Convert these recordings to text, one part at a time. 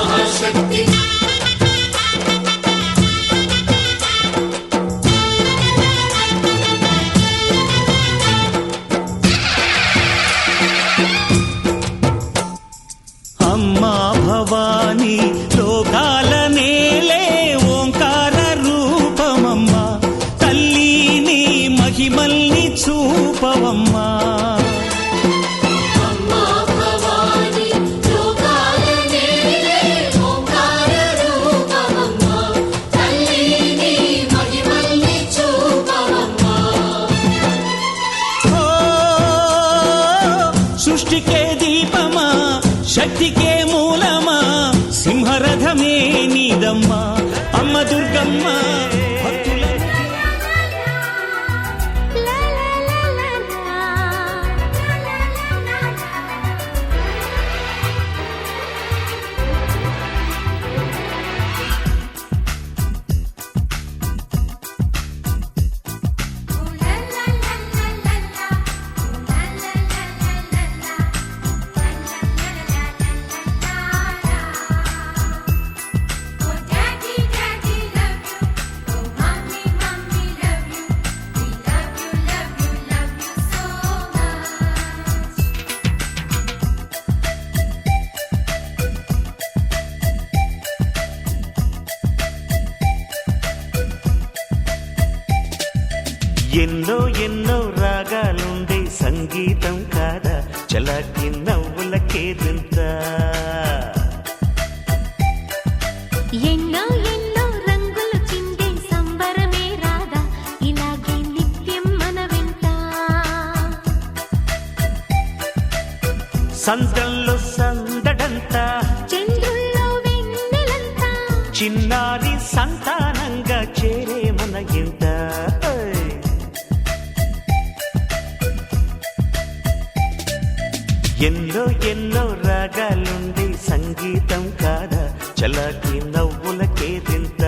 महाशक्ति अम्मा भवानी लोकाल नेले ओंकार रूपमम्मा तल्ली नी महिमल्नि चूपवम्मा शक्ति के मूलमा सिंहरथमे नीदम्मा अम्म दुर्गम्मा ఎన్నో ఎన్నో రాగాలుండే సంగీతం కాదా చలాకి నవ్వులకేదంత ఎన్నో ఎన్నో రంగులు చిందే సంబరమే రాదా ఇలాగే నిత్యం మన వెంట సందల్లో సందడంతా చంద్రుల్లో వెన్నెలంతా చిన్నారి సంతానంగా చేరే మన ఇంత ఎన్నో ఎన్నో రాగాలుండే సంగీతం కాదా చలాకి నవ్వులకేదింత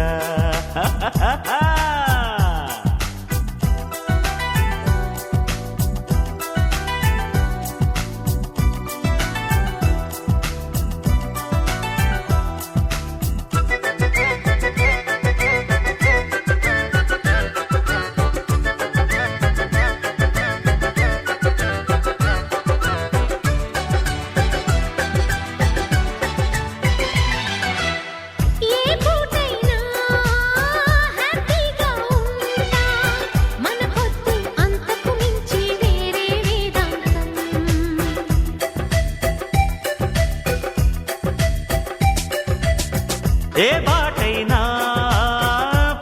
ఏ బాటైనా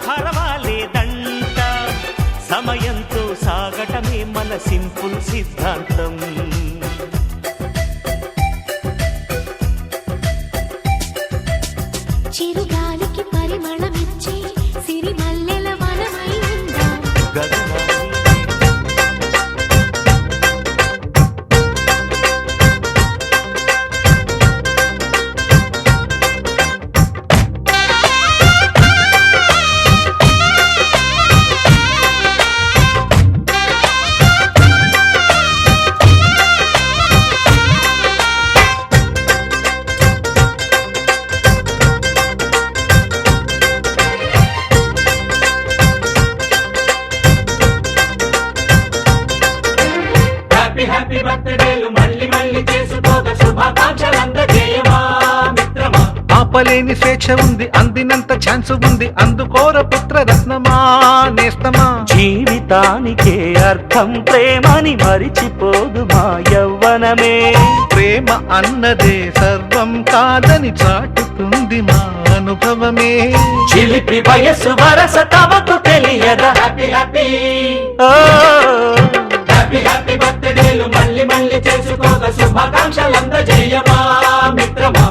పర్వాలేదంట సమయంతో సాగటమే మన సింపుల్ సిద్ధాంతం చిరుగాలికి పరిమళమిచ్చే సిరిమల్లెల వనమై ఉందా హ్యాపీ బర్త్డేలు మళ్ళీ మళ్ళీ చేసుకోక శుభాకాంక్షలందజేయమా మిత్రమా ఆపలేని స్వేచ్ఛ ఉంది అందినంత ఛాన్స్ ఉంది అందుకోర పుత్ర రత్నమా నేస్తమా జీవితానికే అర్థం ప్రేమని మరిచిపోదు మా యవ్వనమే ప్రేమ అన్నదే సర్వం కాదని చాటుతుంది మా అనుభవమే చిలిపి వయసు వరస తమకు తెలియదా హ్యాపీ హ్యాపీ ఓ హ్యాపీ హ్యాపీ బర్త్డేలు మళ్ళీ మళ్ళీ చేసుకోక శుభాకాంక్షలందజేయమా మిత్రమా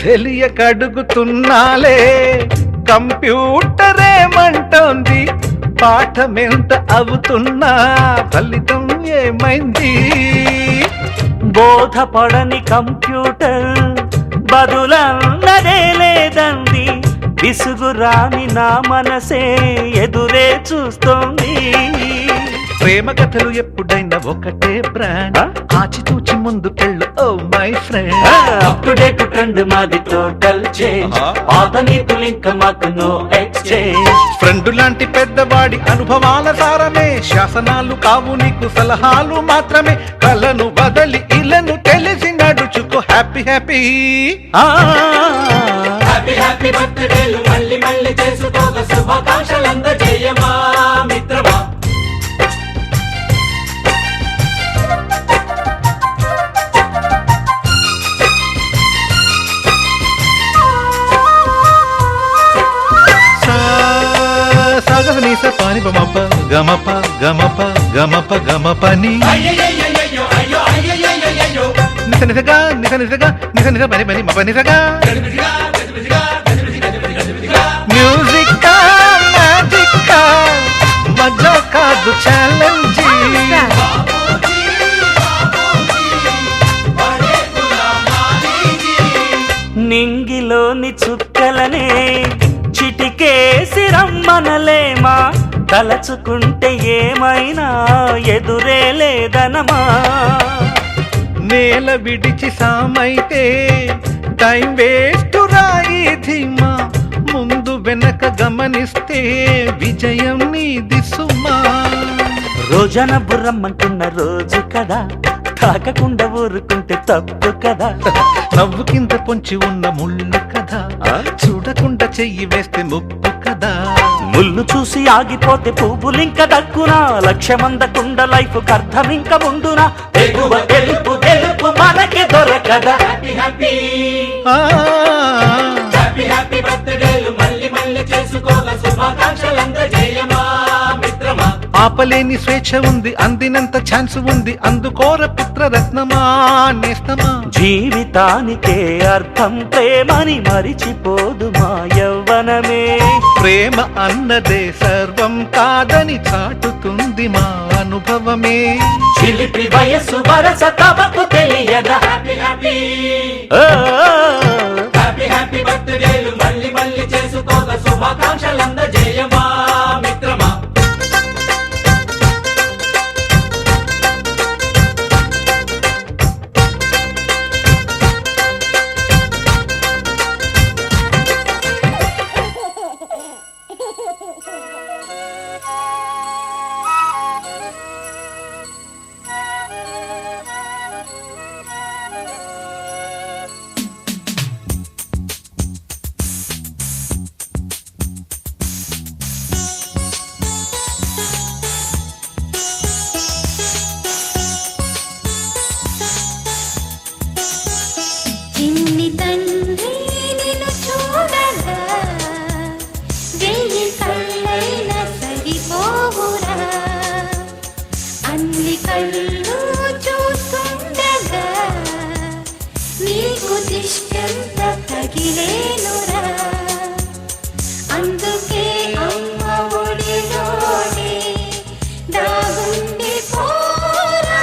తెలియక అడుగుతున్నాలే కంప్యూటర్ ఏమంటోంది పాఠమెంత అవుతున్నా ఫలితం ఏమైంది బోధపడని కంప్యూటర్ బదులన్నదే లేదంది విసుగురాని నా మనసే ఎదురే చూస్తోంది ప్రేమ కథలు ఎప్పుడైనా ఒకటే బ్రాండ్ ఆచితూచి ముందుకెళ్ళు oh my friend up to date trend మాది టోటల్ చేంజ్ పాత నీతులు ఇంకా మాకు నో ఎక్స్చేంజ్ ఫ్రెండ్ లాంటి పెద్దవాడి అనుభవాల సారమే శాసనాలు కావు నీకు సలహాలు మాత్రమే కలను బదలి ఇలను తెలిసి నడుచుకో హ్యాపీ హ్యాపీ హ్యాపీ హ్యాపీ బర్త్డేలు మళ్ళీ మళ్ళీ చేసుకోక శుభాకాంక్షలు అందజేయమా మిత్రమా సాగనీస పాని బమప గమప గమప గమప గమపని అయ్యయ్యయ్యయ్యో అయ్యో అయ్యయ్యయ్యో నిస నిసగా నిస నిసగా నిస నిస పని పని మప నిసగా గజిబిజిగా గజిబిజిగా గజిబిజిగా గజిబిజిగా మ్యూజిక్ మ్యాజిక్ మజా కాదు ఛాలెంజ్ నింగిలోని చుక్కలనే చిటికేసి రమ్మనలేమా తలచుకుంటే ఏమైనా ఎదురే లేదనమా నేల విడిచి సామైతే టైం వేస్ట్ రాయి ధీమా ముందు వెనక గమనిస్తే విజయం నీది సుమా రోజన బుర్రమ్మంటున్న రోజు కదా తాకకుండా ఊరుకుంటే తప్పు కదా నవ్వు కింద పొంచి ఉన్న ముళ్ళు కదా చూడకుండా చెయ్యి వేస్తే ముప్పు కదా ముళ్ళు చూసి ఆగిపోతే పువ్వులింక దక్కునా లక్ష్యమందకుండా లైఫ్ అర్థం ఇంక ఉండునా ఎగువ తెలుపు తెలుపు మనకి దొరకదా హ్యాపీ హ్యాపీ ఆ, హ్యాపీ హ్యాపీ బర్త్డేలు మళ్ళీ మళ్ళీ చేసుకోక శుభాకాంక్షలు అందజేయమా మిత్రమా ఆపలేని స్వేచ్ఛ ఉంది అందినంత ఛాన్స్ ఉంది అందుకోర పుత్ర రత్నమా నేస్తమా జీవితానికే అర్థం ప్రేమని మరిచిపోదు మా యవ్వనమే ప్రేమ అన్నదే సర్వం కాదని చాటుతుంది మా అనుభవమే చిలిపి వయస్సు వరస తమకు తెలియదా హ్యాపీ హ్యాపీ ఓ, హ్యాపీ హ్యాపీ బర్త్డేలు మళ్ళీ మళ్ళీ చేసుకోక శుభాకాంక్షలు అందజేయమా మిత్రమా చిన్ని తండ్రి నిన్ను చూడగా వెయ్యి కళ్ళైన సరిపోవురా అన్ని కళ్ళు చూస్తుండగా నీకు దిష్టంత తగిలేనురా అందుకే అమ్మ ఒడిలోనే దాగుండి పోరా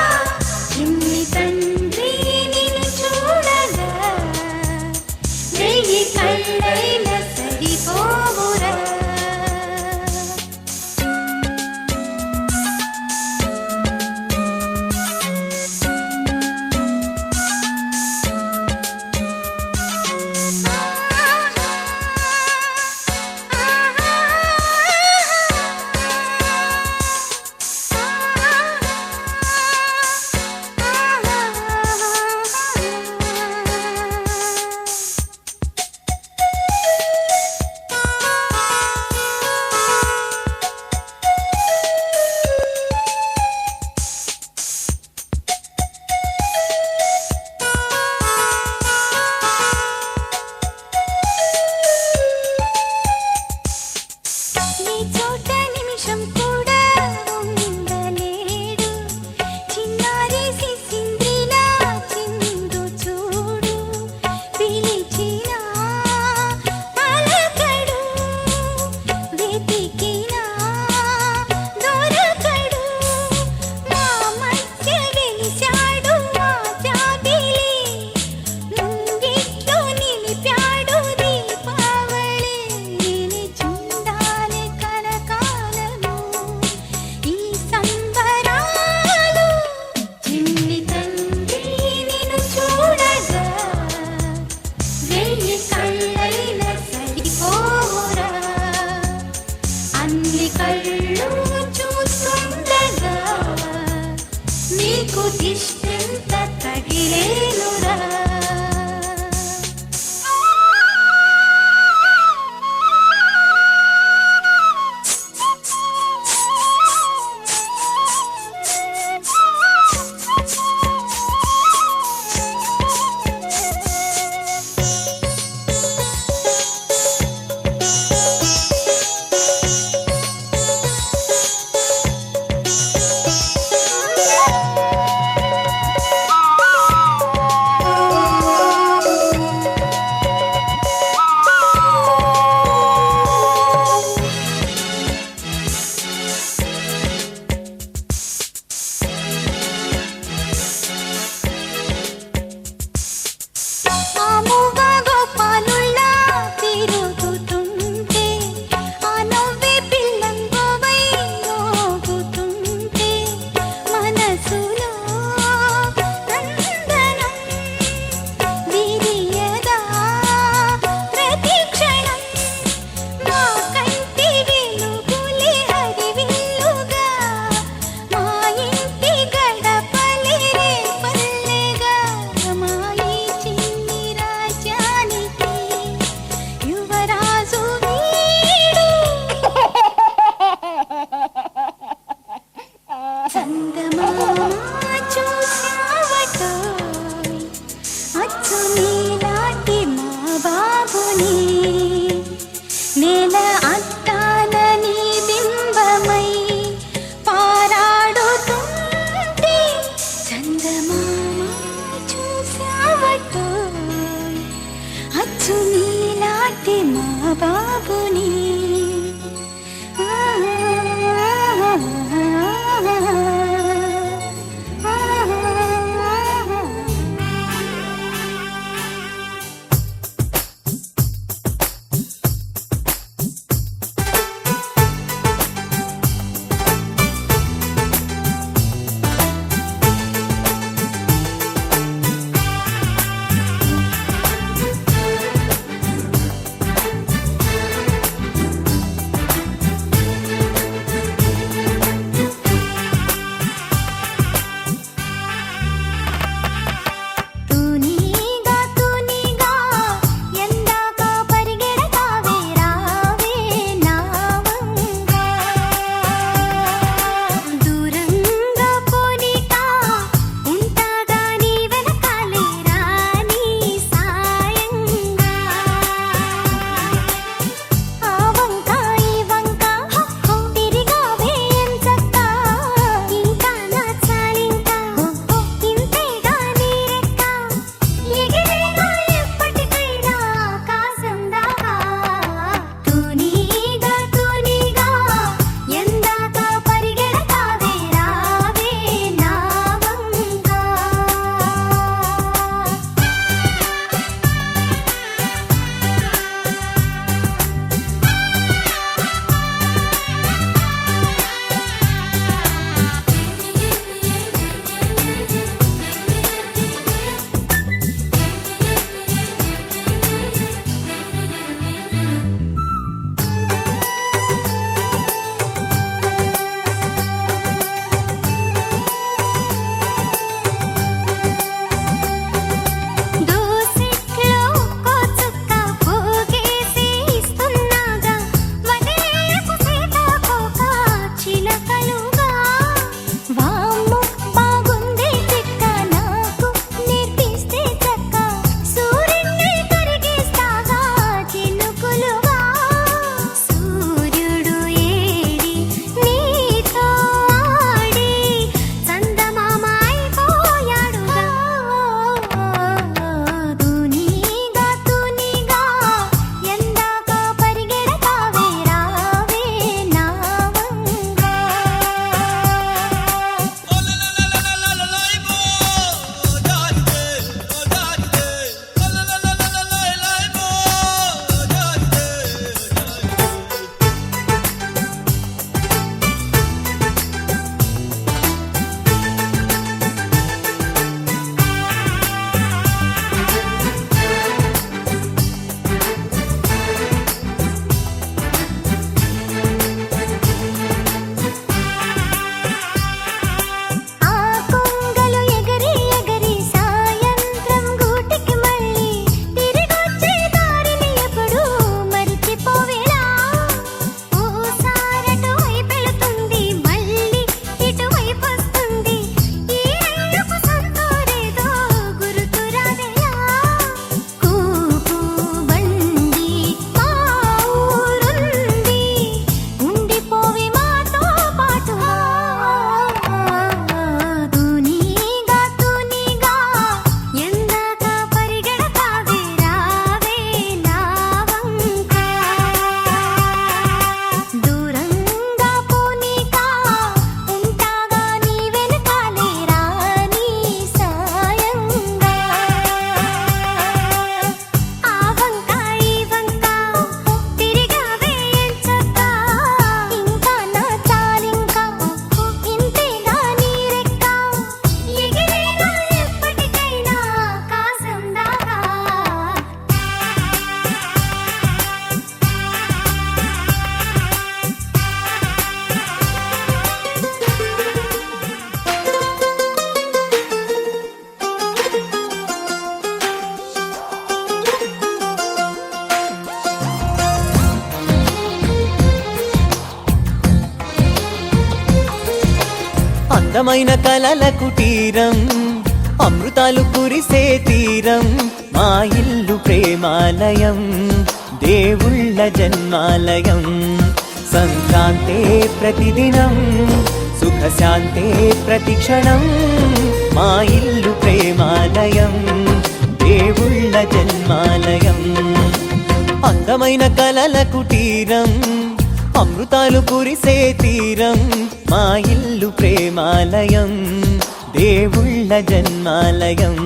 చిన్ని తండ్రి నిన్ను చూడగా వెయ్యి కళ్ళైన సరిపోవురా లేనురా. ఆముగా గోపాలుల్లా తిరుగుతుంటే, ఆ నవ్వే పిల్లంగోవై మోగుతుంటే, మనసులో నందనం విరియదా ప్రతి క్షణం. మా కంటి వెలుగులే హరివిల్లుగా, మా ఇంటి గడపలే రేపల్లెగా, మా ఈ చిన్ని రాజ్యానికి యువరాజు వీడు. చందమామ చూశావటోయ్, అచ్చు నీలాంటి మా బాబుని, నేల అద్దాల నీ బింబమై పారాడుతుంటే. చందమామ చూశావటోయ్, అచ్చు నీలాంటి మా బాబుని. అందమైన కలల కుటీరం, అమృతాలు కురిసే తీరం, మా ఇల్లు ప్రేమాలయం, దేవుళ్ళ జన్మాలయం. సంక్రాంతే ప్రతిదినం, సుఖశాంతే ప్రతిక్షణం, మా ఇల్లు ప్రేమాలయం, దేవుళ్ళ జన్మాలయం. అందమైన కలల కుటీరం, అమృతాలు కురిసే తీరం, మా ఇల్లు ప్రేమాలయం, దేవుళ్ళ జన్మాలయం.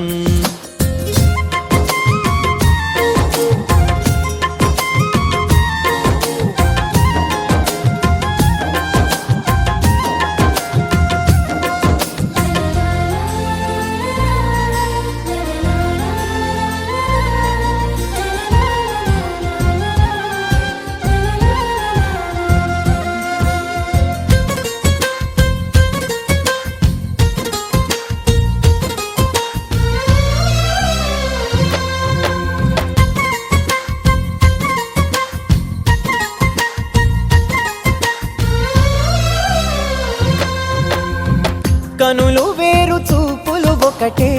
కనులు వేరు చూపులు ఒకటే,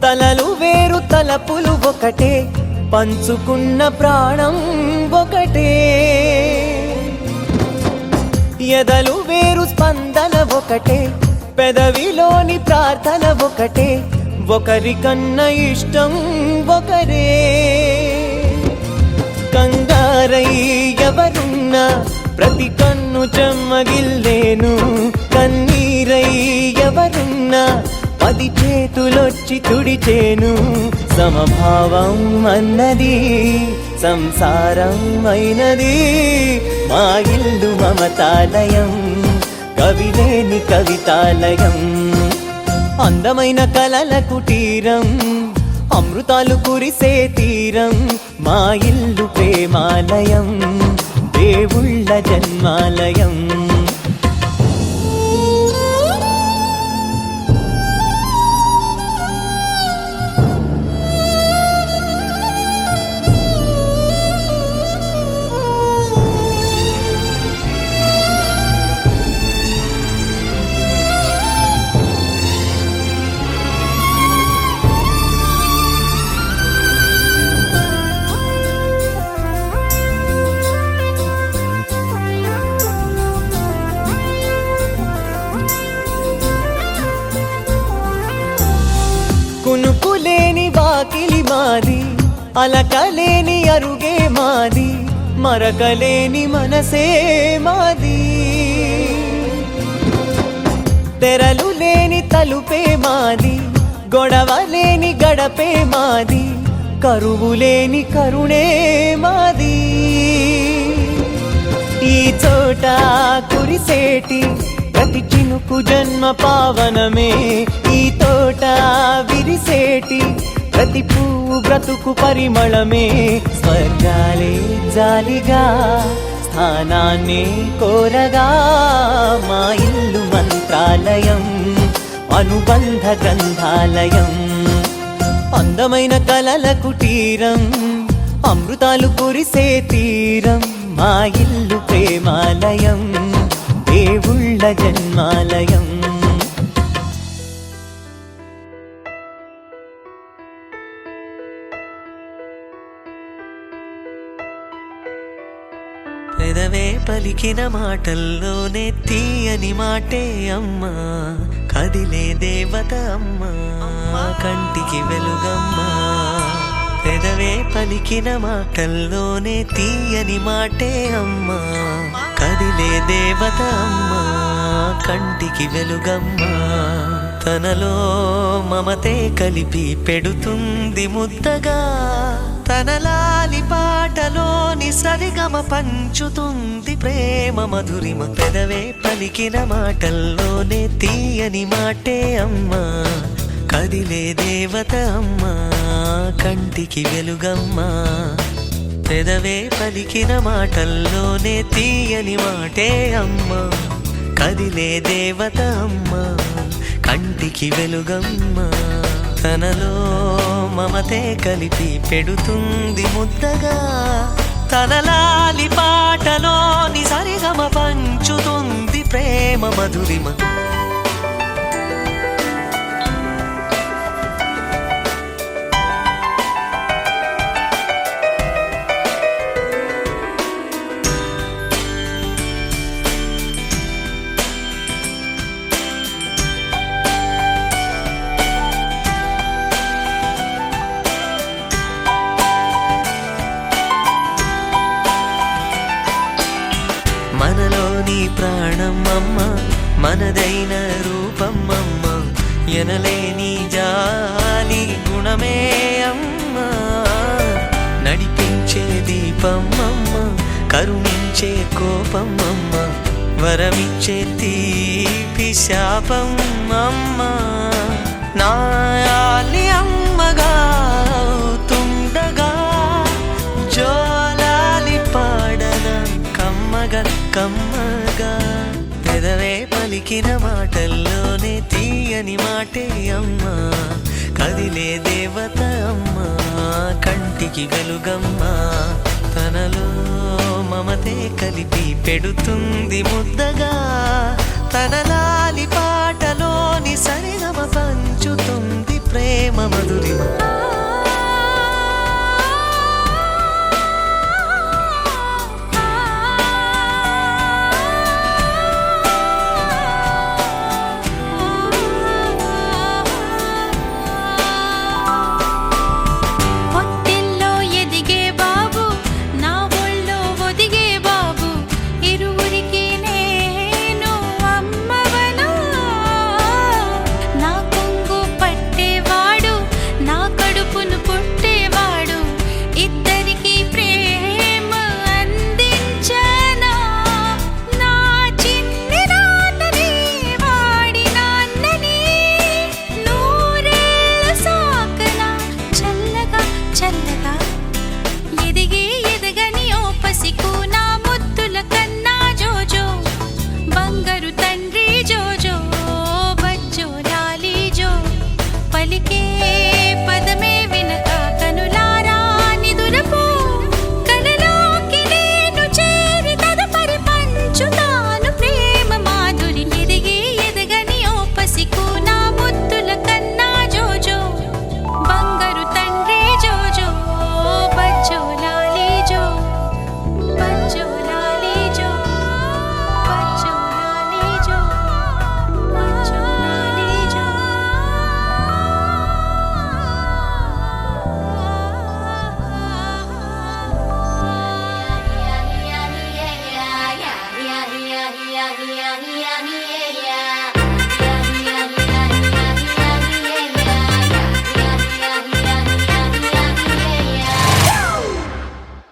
తలలు వేరు తలపులు ఒకటే, పంచుకున్న ప్రాణం ఒకటే. ఎదలు వేరు స్పందన ఒకటే, పెదవిలోని ప్రార్థన ఒకటే, ఒకరికన్నా ఇష్టం ఒకరే. కంగారై ఎవరున్నా ప్రతి కన్ను చెమ్మగిల్లేను, కన్నీరై ఎవరున్నా 10 చేతులొచ్చి తుడిచేను. సమభావం అన్నది సంసారం అయినది, మా ఇల్లు మమతాలయం, కవిలేని కవితాలయం. అందమైన కలల కుటీరం, అమృతాలు కురిసే తీరం, మా ఇల్లు ప్రేమాలయం, దేవుళ్ళ జన్మాలయం. కునుకులేని వాకిలి మాది, అలకలేని అరుగే మాది, మరకలేని మనసే మాది. తెరలు లేని తలుపే మాది, గొడవ లేని గడపే మాది, కరువు లేని కరుణే మాది. ఈ చోట కురిసేటి ప్రతి చినుకు జన్మ పావనమే, ఈ తోట విరిసేటి ప్రతి పువ్వు బ్రతుకు పరిమళమే. స్వర్గాలే జాలిగా స్థానాన్ని కోరగా, మా ఇల్లు మంత్రాలయం, అనుబంధ గ్రంథాలయం. అందమైన కలల కుటీరం, అమృతాలు కురిసే తీరం, మా ఇల్లు ప్రేమాలయం, దేవుళ్ళ జన్మాలయం. పెదవే పలికిన మాటల్లోనే తీయని మాటే అమ్మా, కదిలే దేవత అమ్మా, కంటికి వెలుగమ్మా. పెదవే పలికిన మాటల్లోనే తీయని మాటే అమ్మా, కదిలే దేవత అమ్మా, కంటికి వెలుగమ్మా. తనలో మమతే కలిపి పెడుతుంది ముద్దగా, తన లాలి పాటలోని సరిగమ పంచుతుంది ప్రేమ మధురిమ. పెదవే పలికిన మాటల్లోనే తీయని మాటే అమ్మా, కదిలే దేవత అమ్మా, కంటికి వెలుగమ్మా. పెదవే పలికిన మాటల్లోనే తీయని మాటే అమ్మా, కదిలే దేవత అమ్మా, కంటికి వెలుగమ్మా. తనలో మమతే కలిపి పెడుతుంది ముద్దగా, తన లాలి పాటలోని సరిగమ పంచుతుంది ప్రేమ మధురిమ. అందం అమ్మ మనదైన రూపం అమ్మ ఎనలేని జాలి గుణమే అమ్మ నడిపించే దీపం అమ్మ కరుణించే కోపం అమ్మ వరమిచ్చే తీపి శాపం అమ్మ నాయాలి అమ్మగా తుండగా జోలాలి పాడన కమ్మగా కమ్మగా పెదవే పలికిన మాటల్లోనే తీయని మాటే అమ్మ కదిలే దేవత అమ్మ కంటికి వెలుగమ్మ తనలో మమతే కలిపి పెడుతుంది ముద్దగా తన లాలి పాటలోని సరిగమ పంచుతుంది ప్రేమ మధురిమ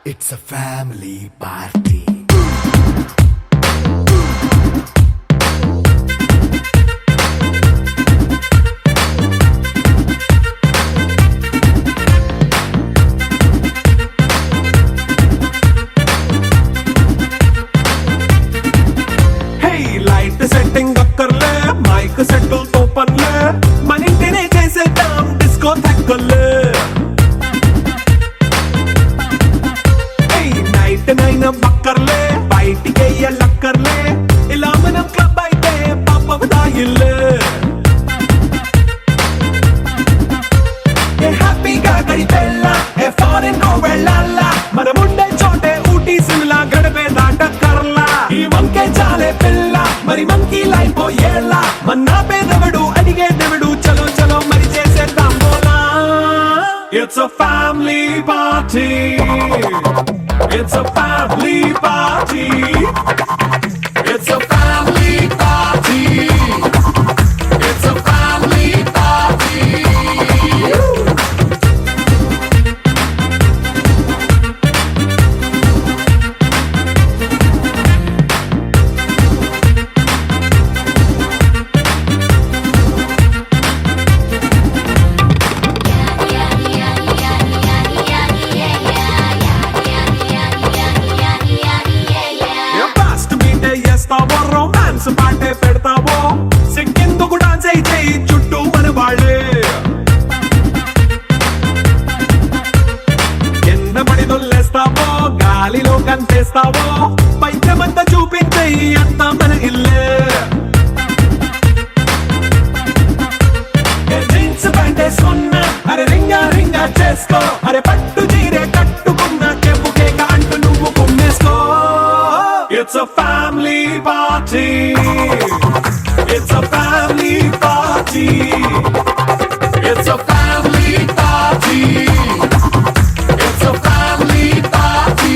It's a family party. Hey, light setting akkarle, mic settle to panle, manintine chesedam disco thakkale. నైన బక్కర్లే బయటికెయ్య లక్కర్లే ఇలా మనం క్లబ్ అయితే పాపదాయిల్లే ఏ హ్యాపీగా గడిపెళ్ళ ఏ ఫారెన్ కో వెళ్ళాల మనముండే చోటే ఊటీ సిమ్లా గడిపే దాటక్కర్లా ఈ వంకే చాలే పిల్ల మరి మంకీ లైఫ్ ఏళ్ళ మన్నా పేదవడు అడిగే దేవుడు చలో చలో మరి చేసేద్దాం బోలా it's a family party. It's a family party. It's a family party. It's a family party. Romance పాటే పెడతావో సిక్కిందుకు డాన్స్ అయి చేయి చుట్టూ మన వాళ్ళే కింద పడి దొల్లేస్తావో గాలిలో కంటేస్తావో పైచమంతా చూపించేయి అంతా మన ఇల్లే జీన్స్ ప్యాంటేసుకున్నా అరే రింగా రింగా చేసుకో అరే పట్టు చీరే కట్టుకున్న చెప్పు కేక అంటూ నువ్వు కుమ్మేసుకో. It's a family party. It's a family party. It's a family party. It's a family party.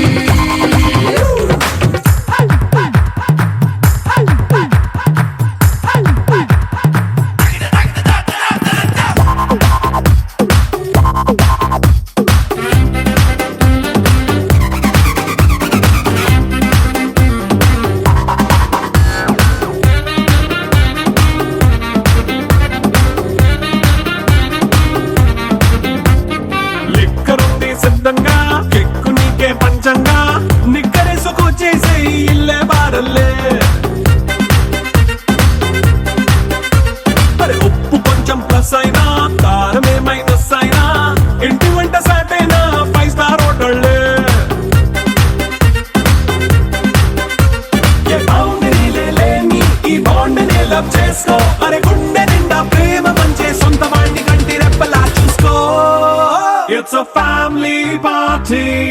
It's a family party.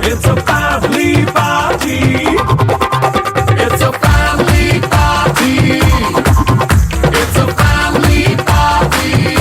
It's a family party. It's a family party. It's a family party.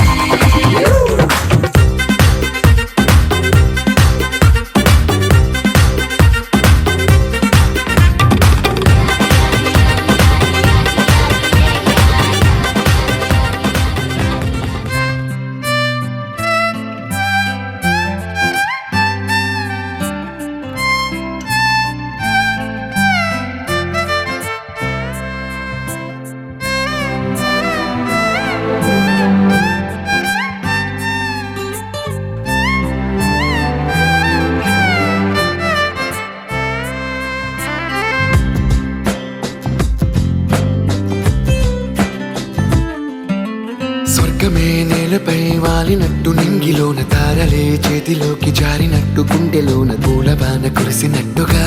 స్వర్గమే నేలపై వాలినట్టు నింగిలోన తారలే చేతిలోకి జారినట్టు గుండెలోన పూలబాన కురిసినట్టుగా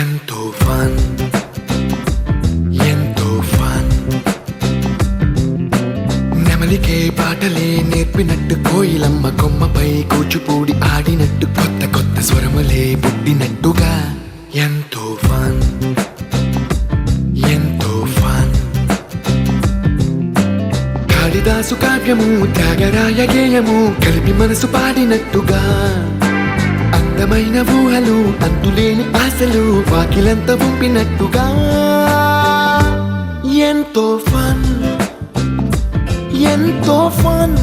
ఎంతో fun ఎంతో fun నెమలికే పాటలే నేర్పినట్టు కోయిలమ్మ కొమ్మపై కూచిపూడి ఆడినట్టు కొత్త కొత్త స్వరములే పుట్టినట్టుగా ఎంతో ఫన్ ఎంతో ఫన్ కాళిదాసు కావ్యము త్యాగరాయ గేయము కలిపి మనసు పాడినట్టుగా అందమైన ఊహలు అంతులేని ఆశలు వాకిలంత పంపినట్టుగా ఎంతో ఫన్ ఎంతో ఫన్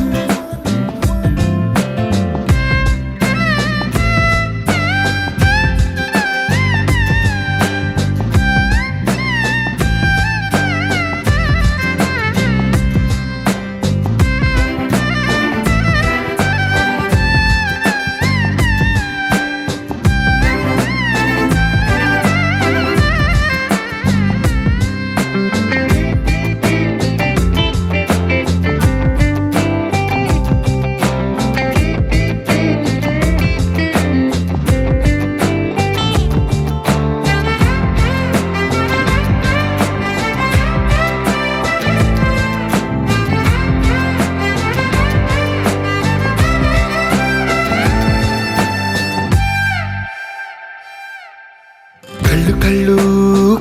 కళ్ళు కళ్ళు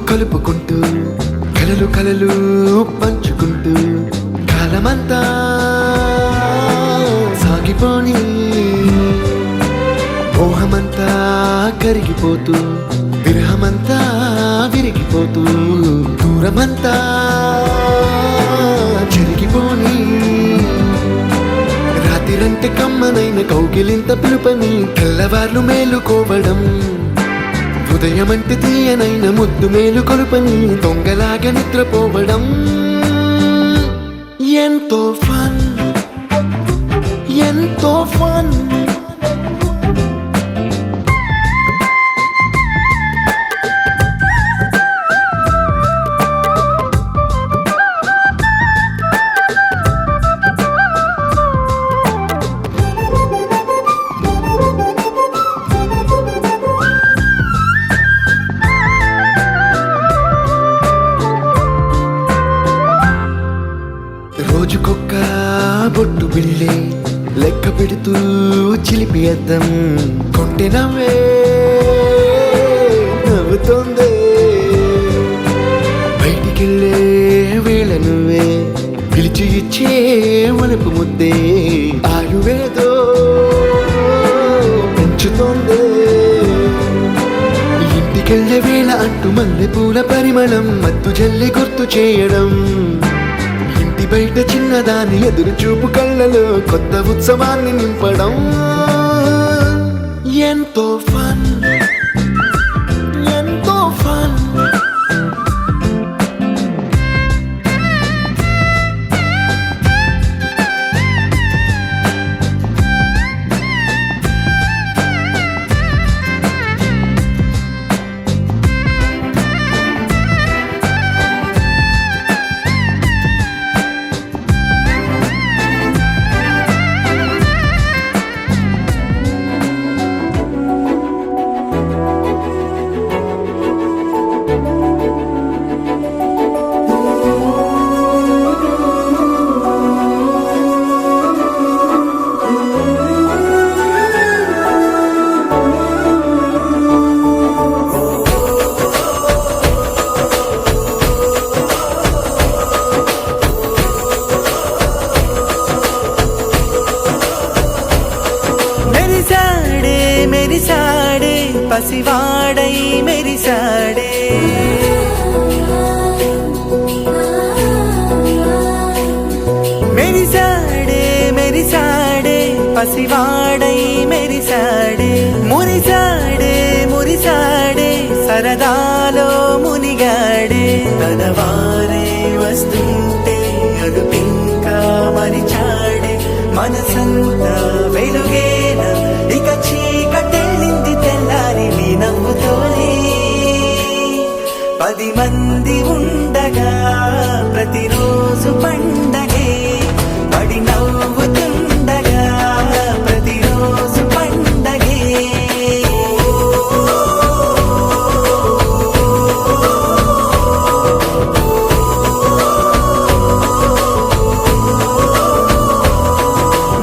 కలుపుకుంటూ కలలు కలలు పంచుకుంటూ కాలమంతా సాగిపోని మోహమంతా కరిగిపోతూ విరహమంతా విరిగిపోతూ దూరమంతా చెరిగిపోని రాత్రిరంటే కమ్మనైన కౌగిలింత పిలుపని తెల్లవార్లు మేలుకోవడం ఉదయమంటే తీయనైన ముద్దు మేలు కొలుపని దొంగలాగా నిద్రపోవడం ఎంతో ఫన్ ఎంతో ఫన్ రోజుకొక్క బొట్టు బిళ్ళే లెక్క పెడుతూ చిలిపి అద్దం కొంటె నవ్వే నవ్వుతోందే బయటికెళ్ళే వేళ నువ్వే పిలిచి ఇచ్చే వనపు ముద్దే ఆయువేదో పెంచుతోందే ఇంటికెళ్ళే వేళ అంటూ మల్లె పూల పరిమళం మత్తు జల్లి గుర్తు చేయడం బయట చిన్నదాని ఎదురు చూపు కళ్ళలో కొత్త ఉత్సవాన్ని నింపడం ఎంతో ఫన్ ఎంతో ఫన్ పసివాడై మెరిసాడే మెరిసాడే మెరిసాడే పసివాడై మెరిసాడే మురిసాడే మురిసాడే సరదాలో మునిగాడే తన వారే వస్తుంటే అదుపింకా మరిచాడే మనసంతా వెలుగేన ఇక చీకటెళ్ళింది తెల్లారి నీ నవ్వుతోనే 10 మంది ఉండగా ప్రతిరోజు పండగే పడి నవ్వుతుండగా ప్రతిరోజు పండగే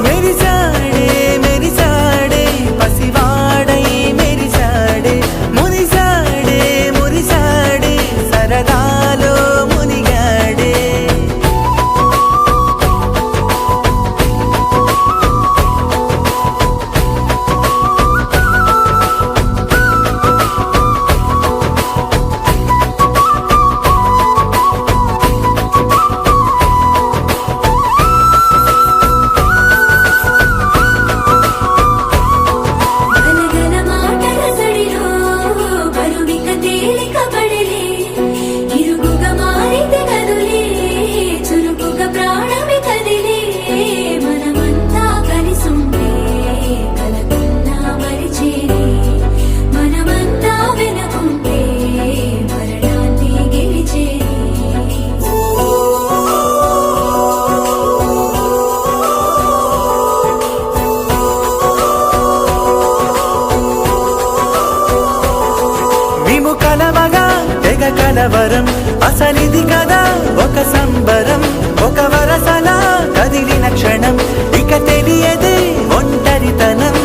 మెరిసాడే మెరిసాడే పసివాడై మెరిసాడే మురిసాడే మురిసాడే సరదాలో మునిగాడే గలగల మాటల సడిలో బరువిక తేలిక పడలే ఇరుగుగా మారితే కదులే చురుకుగా ప్రాణమి కదిలే మనమంతా కలిసుంటే కలకున్నా మరిచేరే మనమంతా వెనకుంటే మరణాన్ని గెలిచేరే మేము కలవగా తెగ కలవరం అసలిది కదా ఒక సంబరం ఒక వరసలా కదిలిన క్షణం ఇక తెలియదే ఒంటరితనం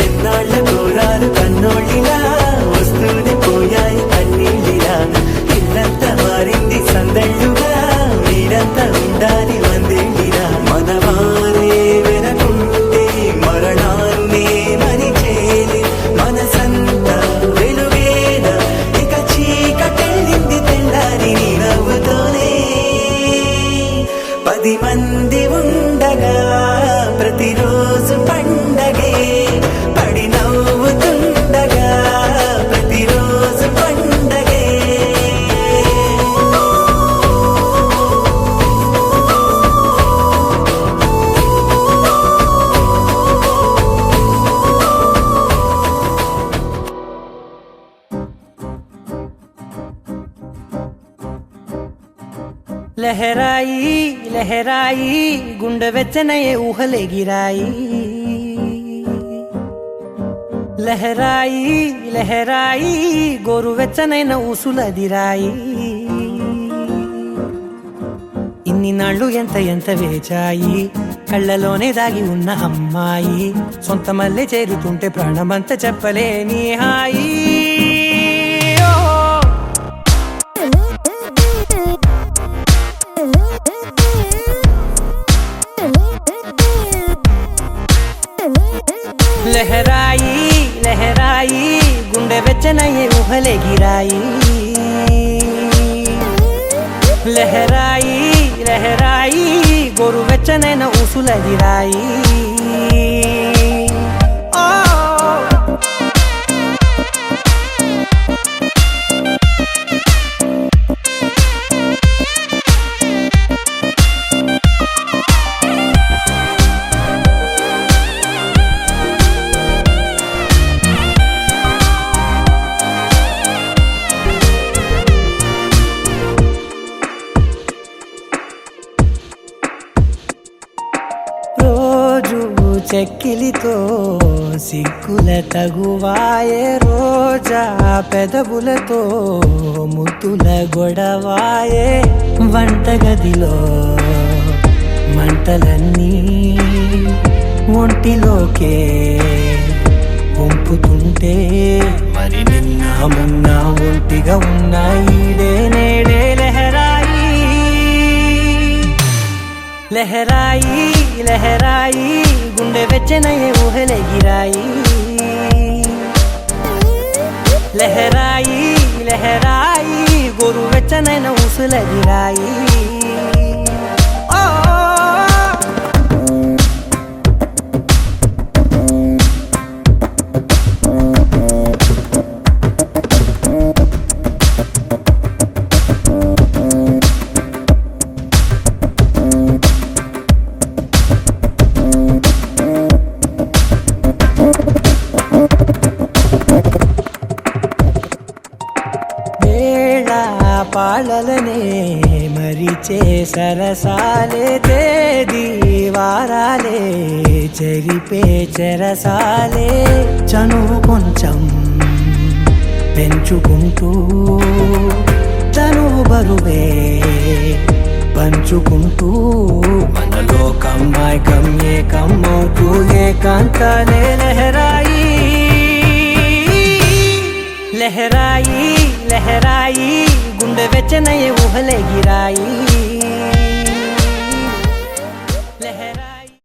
ఎన్నాళ్ళ కోరాలు కన్నోళ్ళిలా వస్తూనే పోయాయి కన్నీళ్ళిలా ఇల్లంతా మారింది సందళ్ళుగా మీరంతా ఉండాలి వందేళ్ళిలా మనవారే వెనకుంటే మరణాన్ని మరిచేలి మనసంతా వెలుగేన ఇక చీకటెళ్ళింది తెల్లారి నీ నవ్వుతోనే 10 మంది ఉండగా ప్రతిరోజు పండగే పడి నవ్వుతుండగా ప్రతిరోజు పండగే లహరాయి లహరాయి గుండె వెచ్చనయే ఊహలెగిరాయి లహరాయి లహరాయి గోరు వెచ్చనైన ఊసులదిరాయి ఇన్ని నాళ్ళు ఎంత ఎంత వేచాయి కళ్ళలోనే దాగి ఉన్న అమ్మాయి సొంత మల్లె చేరుతుంటే ప్రాణమంతా చెప్పలేని హాయి ఓ లహరాయి లహరాయి గుండె వెచ్చనయ్యే ఊహలెగిరాయి లహరాయి లహరాయి గోరు వెచ్చనైన ఊసులదిరాయి ఓ చెక్కిలితో సిగ్గుల తగువాయే రోజా పెదవులతో ముద్దుల గొడవాయే వంటగదిలో మంటలన్నీ ఒంటిలోకే వంపుతుంటే మరి నిన్న మొన్న ఒంటిగా ఉన్నాయి నేడే లహరాయి లహరాయి లహరాయి గుండె వెచ్చనయ్యే ఊహలెగిరాయి లెహరాయి లెహరాయి గోరువెచ్చనైన ఊసులెగిరాయి ఓ పాలలనే మరిచే సరసాలే తేదీ వారాలే చెరిపే చెరసాలే చనువు కొంచెం పెంచుకుంటూ తనువు బరువే పంచుకుంటూ మనలో కమ్మాయికం ఏకమవుతూ ఏకాంతాలే లెహరాయి లెహరాయి లెహరాయి గుండె వెచ్చనయ్యే ఊహలే గిరాయి